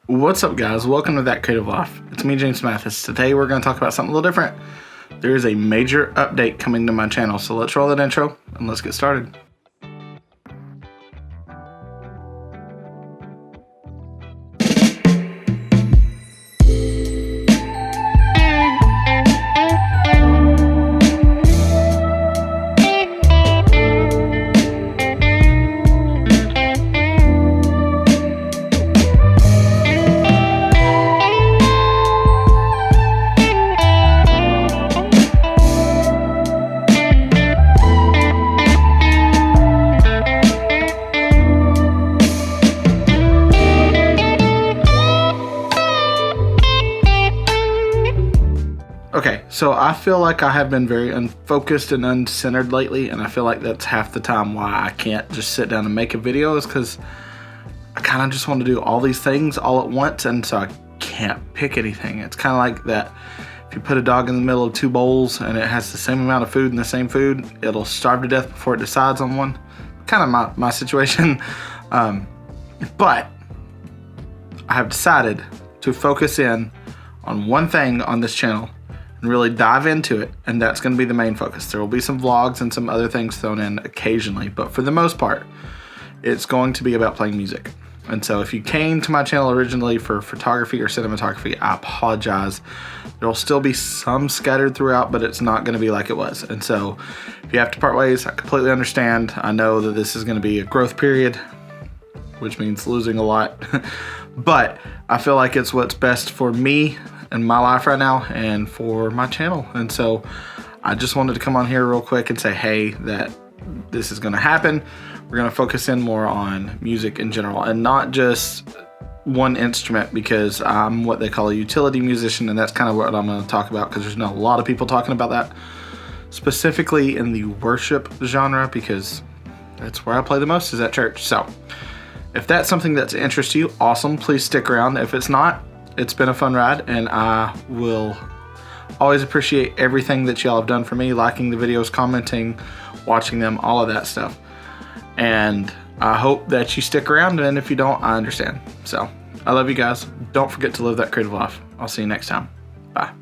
What's up, guys? Welcome to That Creative Life. It's me, James Mathis. Today we're going to talk about something a little different. There is a major update coming to my channel, so let's roll that intro and let's get started. Okay, so I feel like I have been very unfocused and uncentered lately, and I feel like that's half the time why I can't just sit down and make a video, is because I kind of just want to do all these things all at once, and so I can't pick anything. It's kind of like that if you put a dog in the middle of two bowls and it has the same amount of food and the same food, it'll starve to death before it decides on one. Kind of my situation. But I have decided to focus in on one thing on this channel and really dive into it, and that's going to be the main focus. There will be some vlogs and some other things thrown in occasionally, but for the most part, it's going to be about playing music. And so if you came to my channel originally for photography or cinematography, I apologize. There will still be some scattered throughout, but it's not going to be like it was. And so if you have to part ways, I completely understand. I know that this is going to be a growth period, which means losing a lot, but I feel like it's what's best for me in my life right now and for my channel. And so I just wanted to come on here real quick and say, hey, that this is going to happen. We're going to focus in more on music in general and not just one instrument, because I'm what they call a utility musician, and that's kind of what I'm going to talk about, because there's not a lot of people talking about that specifically in the worship genre, because that's where I play the most, is at church. So if that's something that's of interest to you, awesome, please stick around. If it's not, it's been a fun ride, and I will always appreciate everything that y'all have done for me, liking the videos, commenting, watching them, all of that stuff. And I hope that you stick around, and if you don't, I understand. So I love you guys. Don't forget to live that creative life. I'll see you next time. Bye.